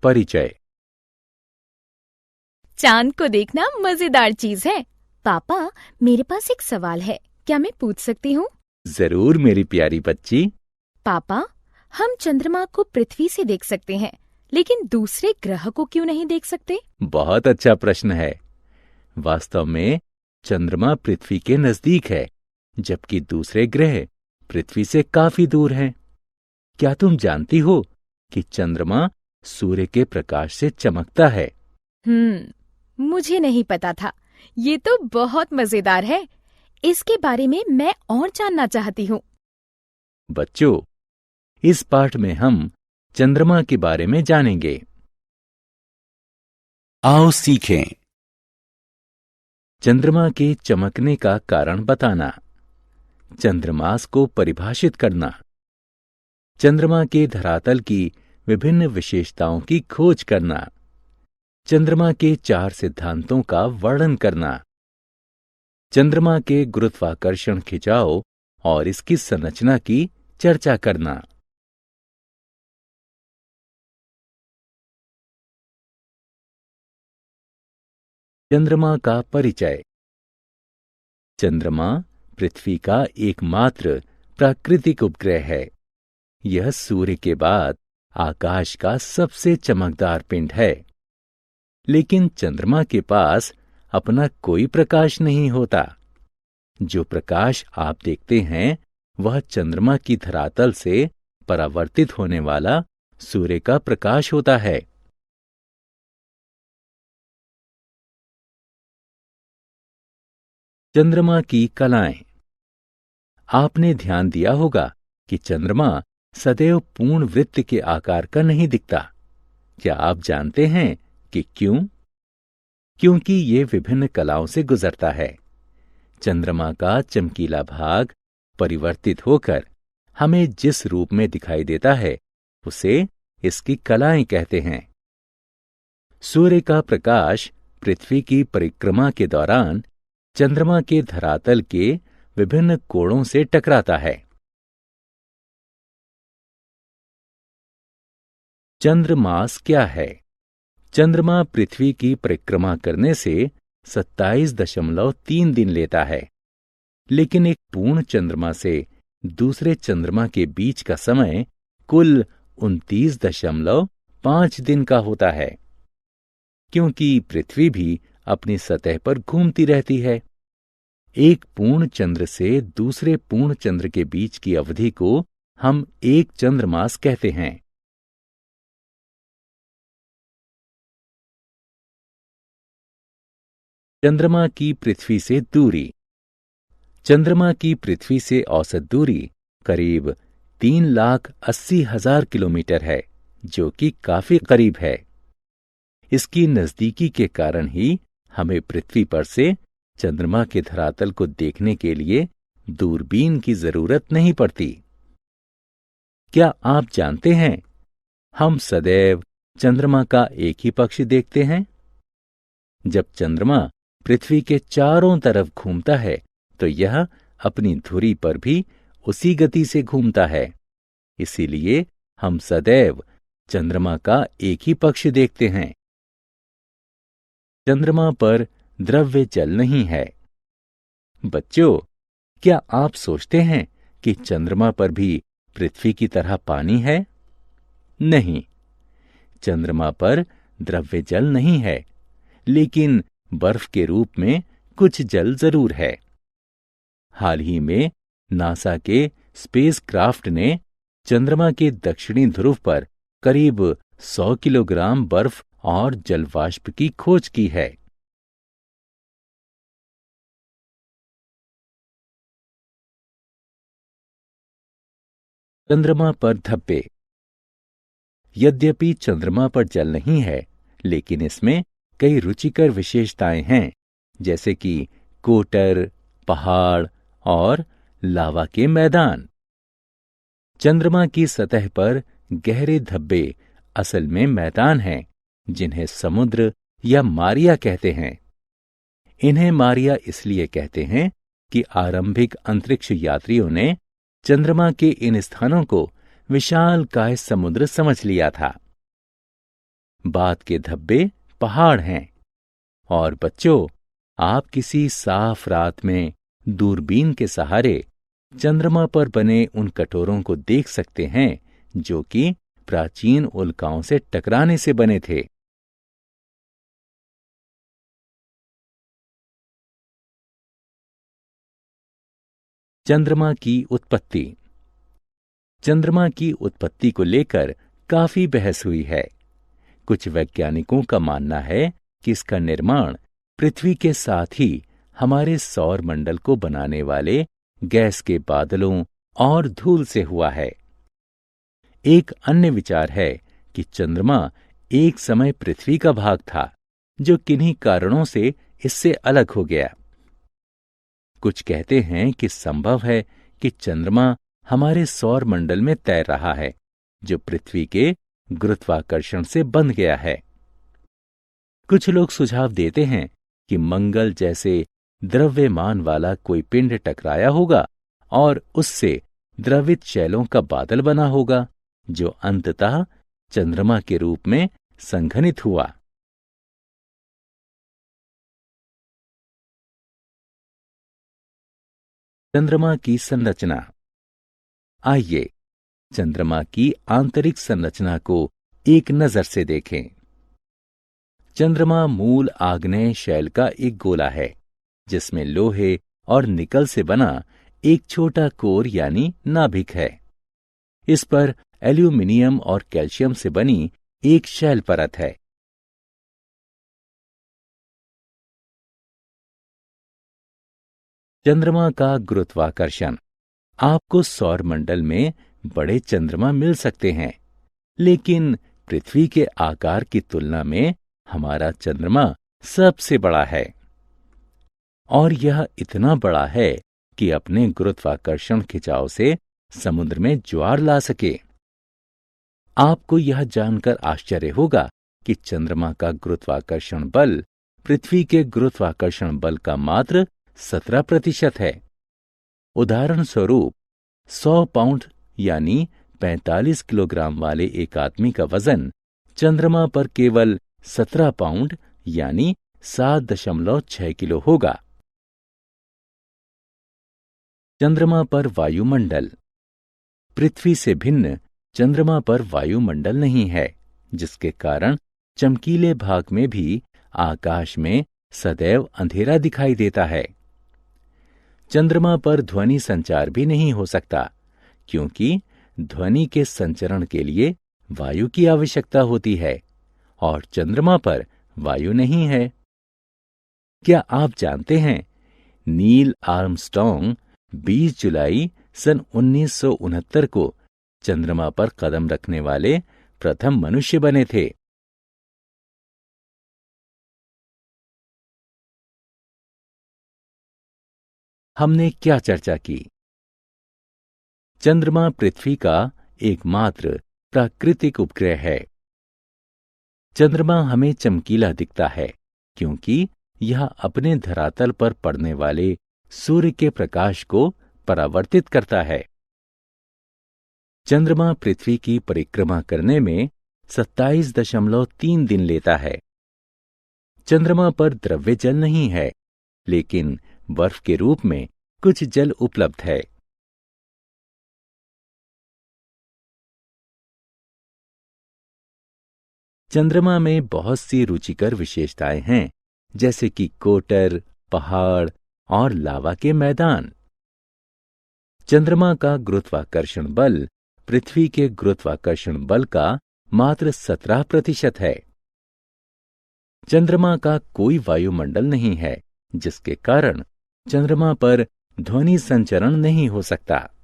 परिचय। चांद को देखना मजेदार चीज है। पापा, मेरे पास एक सवाल है, क्या मैं पूछ सकती हूँ? जरूर मेरी प्यारी बच्ची। पापा, हम चंद्रमा को पृथ्वी से देख सकते हैं, लेकिन दूसरे ग्रह को क्यों नहीं देख सकते? बहुत अच्छा प्रश्न है। वास्तव में चंद्रमा पृथ्वी के नजदीक है, जबकि दूसरे ग्रह पृथ्वी से काफी दूर हैं। क्या तुम जानती हो कि चंद्रमा सूर्य के प्रकाश से चमकता है? मुझे नहीं पता था। ये तो बहुत मजेदार है। इसके बारे में मैं और जानना चाहती हूँ। बच्चों, इस पाठ में हम चंद्रमा के बारे में जानेंगे। आओ सीखें। चंद्रमा के चमकने का कारण बताना, चंद्रमास को परिभाषित करना, चंद्रमा के धरातल की विभिन्न विशेषताओं की खोज करना, चंद्रमा के 4 सिद्धांतों का वर्णन करना, चंद्रमा के गुरुत्वाकर्षण खिंचाव और इसकी संरचना की चर्चा करना। चंद्रमा का परिचय। चंद्रमा पृथ्वी का एकमात्र प्राकृतिक उपग्रह है। यह सूर्य के बाद आकाश का सबसे चमकदार पिंड है। लेकिन चंद्रमा के पास अपना कोई प्रकाश नहीं होता। जो प्रकाश आप देखते हैं वह चंद्रमा की धरातल से परावर्तित होने वाला सूर्य का प्रकाश होता है। चंद्रमा की कलाएं। आपने ध्यान दिया होगा कि चंद्रमा सदैव पूर्ण वृत्त के आकार का नहीं दिखता। क्या आप जानते हैं कि क्यों? क्योंकि ये विभिन्न कलाओं से गुजरता है। चंद्रमा का चमकीला भाग परिवर्तित होकर हमें जिस रूप में दिखाई देता है उसे इसकी कलाएं कहते हैं। सूर्य का प्रकाश पृथ्वी की परिक्रमा के दौरान चंद्रमा के धरातल के विभिन्न कोणों से टकराता है। चंद्रमास क्या है? चंद्रमा पृथ्वी की परिक्रमा करने से 27.3 दिन लेता है, लेकिन एक पूर्ण चंद्रमा से दूसरे चंद्रमा के बीच का समय कुल 29.5 दिन का होता है। क्योंकि पृथ्वी भी अपनी सतह पर घूमती रहती है, एक पूर्ण चंद्र से दूसरे पूर्ण चंद्र के बीच की अवधि को हम एक चंद्रमास कहते हैं। चंद्रमा की पृथ्वी से दूरी। चंद्रमा की पृथ्वी से औसत दूरी करीब 3,80,000 किलोमीटर है, जो कि काफी करीब है। इसकी नजदीकी के कारण ही हमें पृथ्वी पर से चंद्रमा के धरातल को देखने के लिए दूरबीन की जरूरत नहीं पड़ती। क्या आप जानते हैं, हम सदैव चंद्रमा का एक ही पक्ष देखते हैं। जब चंद्रमा पृथ्वी के चारों तरफ घूमता है तो यह अपनी धुरी पर भी उसी गति से घूमता है। इसीलिए हम सदैव चंद्रमा का एक ही पक्ष देखते हैं। चंद्रमा पर द्रव्य जल नहीं है। बच्चों, क्या आप सोचते हैं कि चंद्रमा पर भी पृथ्वी की तरह पानी है? नहीं, चंद्रमा पर द्रव्य जल नहीं है, लेकिन बर्फ के रूप में कुछ जल जरूर है। हाल ही में नासा के स्पेसक्राफ्ट ने चंद्रमा के दक्षिणी ध्रुव पर करीब 100 किलोग्राम बर्फ और जलवाष्प की खोज की है। चंद्रमा पर धब्बे। यद्यपि चंद्रमा पर जल नहीं है, लेकिन इसमें कई रुचिकर विशेषताएं हैं, जैसे कि कोटर, पहाड़ और लावा के मैदान। चंद्रमा की सतह पर गहरे धब्बे असल में मैदान हैं, जिन्हें समुद्र या मारिया कहते हैं। इन्हें मारिया इसलिए कहते हैं कि आरंभिक अंतरिक्ष यात्रियों ने चंद्रमा के इन स्थानों को विशालकाय समुद्र समझ लिया था। बात के धब्बे पहाड़ हैं। और बच्चों, आप किसी साफ रात में दूरबीन के सहारे चंद्रमा पर बने उन कटोरों को देख सकते हैं जो कि प्राचीन उल्काओं से टकराने से बने थे। चंद्रमा की उत्पत्ति। चंद्रमा की उत्पत्ति को लेकर काफी बहस हुई है। कुछ वैज्ञानिकों का मानना है कि इसका निर्माण पृथ्वी के साथ ही हमारे सौर मंडल को बनाने वाले गैस के बादलों और धूल से हुआ है। एक अन्य विचार है कि चंद्रमा एक समय पृथ्वी का भाग था जो किन्हीं कारणों से इससे अलग हो गया। कुछ कहते हैं कि संभव है कि चंद्रमा हमारे सौर मंडल में तैर रहा है जो पृथ्वी के गुरुत्वाकर्षण से बंध गया है। कुछ लोग सुझाव देते हैं कि मंगल जैसे द्रव्यमान वाला कोई पिंड टकराया होगा और उससे द्रवित शैलों का बादल बना होगा जो अंततः चंद्रमा के रूप में संघनित हुआ। चंद्रमा की संरचना। आइए चंद्रमा की आंतरिक संरचना को एक नजर से देखें। चंद्रमा मूल आग्नेय शैल का एक गोला है जिसमें लोहे और निकल से बना एक छोटा कोर यानी नाभिक है। इस पर एल्यूमिनियम और कैल्शियम से बनी एक शैल परत है। चंद्रमा का गुरुत्वाकर्षण। आपको सौर मंडल में बड़े चंद्रमा मिल सकते हैं, लेकिन पृथ्वी के आकार की तुलना में हमारा चंद्रमा सबसे बड़ा है। और यह इतना बड़ा है कि अपने गुरुत्वाकर्षण खिंचाव से समुद्र में ज्वार ला सके। आपको यह जानकर आश्चर्य होगा कि चंद्रमा का गुरुत्वाकर्षण बल पृथ्वी के गुरुत्वाकर्षण बल का मात्र 17% है। उदाहरण स्वरूप 100 पाउंड यानी 45 किलोग्राम वाले एक आदमी का वजन चंद्रमा पर केवल 17 पाउंड यानी 7.6 किलो होगा। चंद्रमा पर वायुमंडल। पृथ्वी से भिन्न चंद्रमा पर वायुमंडल नहीं है, जिसके कारण चमकीले भाग में भी आकाश में सदैव अंधेरा दिखाई देता है। चंद्रमा पर ध्वनि संचार भी नहीं हो सकता, क्योंकि ध्वनि के संचरण के लिए वायु की आवश्यकता होती है और चंद्रमा पर वायु नहीं है। क्या आप जानते हैं, नील आर्मस्ट्रॉन्ग 20 जुलाई सन 1969 को चंद्रमा पर कदम रखने वाले प्रथम मनुष्य बने थे। हमने क्या चर्चा की? चंद्रमा पृथ्वी का एकमात्र प्राकृतिक उपग्रह है। चंद्रमा हमें चमकीला दिखता है क्योंकि यह अपने धरातल पर पड़ने वाले सूर्य के प्रकाश को परावर्तित करता है। चंद्रमा पृथ्वी की परिक्रमा करने में 27.3 दिन लेता है। चंद्रमा पर द्रव्य जल नहीं है, लेकिन बर्फ के रूप में कुछ जल उपलब्ध है। चंद्रमा में बहुत सी रुचिकर विशेषताएं हैं, जैसे कि कोटर, पहाड़ और लावा के मैदान। चंद्रमा का गुरुत्वाकर्षण बल पृथ्वी के गुरुत्वाकर्षण बल का मात्र 17% है। चंद्रमा का कोई वायुमंडल नहीं है, जिसके कारण चंद्रमा पर ध्वनि संचरण नहीं हो सकता।